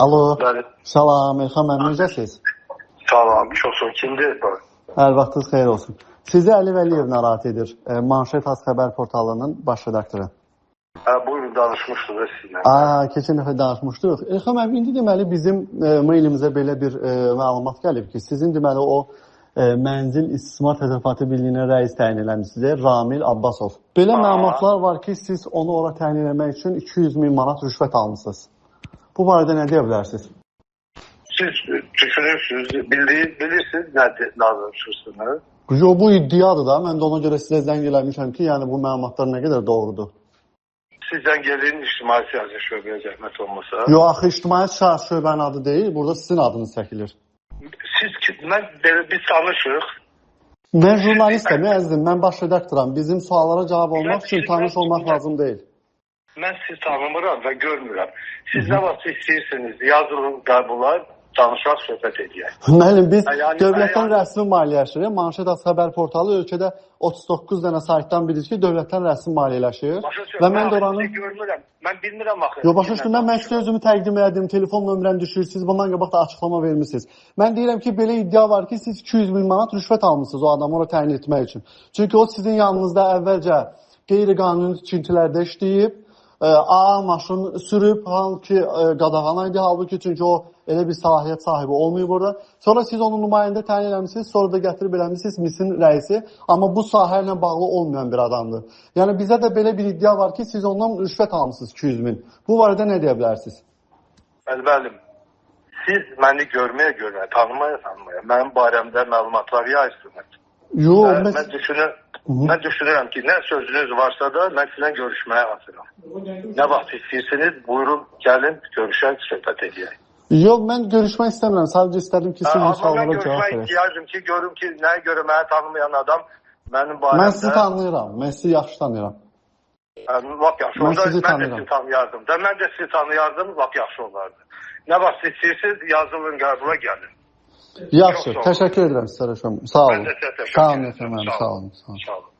Alo. Bəli. Salam, Elxan müəllim, necəsiz? Salam, olsun. Kimdir bu? Hər vaxtınız xeyir olsun. Sizi Əli Vəliyev narahat edir. Manşet Az Xəbər portalının baş redaktoru. Buyurun, danışmışdınız sizinlə. Keçən dəfə danışmışdıq. Elxan müəllim, indi deməli bizim mailimizə belə bir məlumat gəlib ki, sizin deməli o Mənzil İstismar Təsərrüfatı Birliyinə rəis təyin eləmişsiniz, Ramil Abbasov. Belə məlumatlar var ki, siz onu ora təyin eləmək üçün 200 min manat rüşvət almışsınız. Bu barədə nə deyə bilərsiniz? Siz düşünürsünüz, bilirsiniz nə danışırsınız? Bu iddiadır da, mən də ona görə sizə zəng eləmişəm ki, yəni bu məlumatlar nə qədər doğrudur. Siz zəng eləyin ictimai siyasi şöbəyə zəhmət olmasa. Yox, axı ictimai siyasi şöbənin adı deyil, burada sizin adınız çəkilir. Biz tanışıq. Mən jurnalistəm, əzizim, mən baş redaktoram. Bizim suallara cavab olmaq üçün tanış olmaq lazım deyil. Mən sizi tanımıram və görmürəm. Siz nə vaxt istəyirsiniz, yazılın qəbula, danışaq, söhbət edək. Müəllim, biz dövlətdən rəsmi maliyyələşir. Manşet Az Xəbər portalı ölkədə 39 dənə saytdan bilir ki, dövlətdən rəsmi maliyyələşir. Və mən də oranı görmürəm. Mən bilmirəm axı. Yox, başa düşdüm. Mən sizə özümü təqdim elədim, telefon nömrəm düşürsüz, bundan qabaq da açıqlama vermisiniz. Mən deyirəm ki, belə iddia var ki, siz 200 min manat rüşvət almışsınız o adamı ora təyin etmək üçün. Çünki o sizin yanınızda əvvəlcə qeyri-qanuni tikintilərdə işləyib, maşın sürüb, halbuki qadağan idi, halbuki çünki o elə bir səlahiyyət sahibi olmayıb orada. Sonra siz onu nümayəndə təyin eləmişsiniz, sonra da gətirib eləmişsiniz MİSin rəisi, amma bu sahə ilə bağlı olmayan bir adamdır. Yəni bizə də belə bir iddia var ki, siz ondan rüşvət almışsınız 200 min. Bu barədə nə deyə bilərsiniz? Əlbəlim, siz məni görməyə, tanımaya, mənim barəmdə məlumatlar yayırsınız. Yox, mən düşünürəm ki, nə sözünüz varsa da mən sizlə görüşməyə hazıram. Nə vaxt istəyirsiniz, buyurun, gəlin, görüşək, söhbət edək. Yox, mən görüşmək istəmirəm. Sadəcə istədim ki, siz bu suallara cavab görüşmək ihtiyacım ki, görüm ki, nəyə görə məni tanımayan adam mənim barəmdə... Mən sizi tanıyıram, mən sizi yaxşı tanıyıram. Lap yaxşı olardı, mən də sizi tanıyardım. Mən də sizi tanıyardım, lap yaxşı olardı. Nə vaxt istəyirsiniz, yazılın, qəbula gəlin. Yaxşı, təşəkkür edirəm sizə Rəşəm. Sağ olun. Mən də sizə təşəkkür edirəm. Sağ olun. Sağ olun.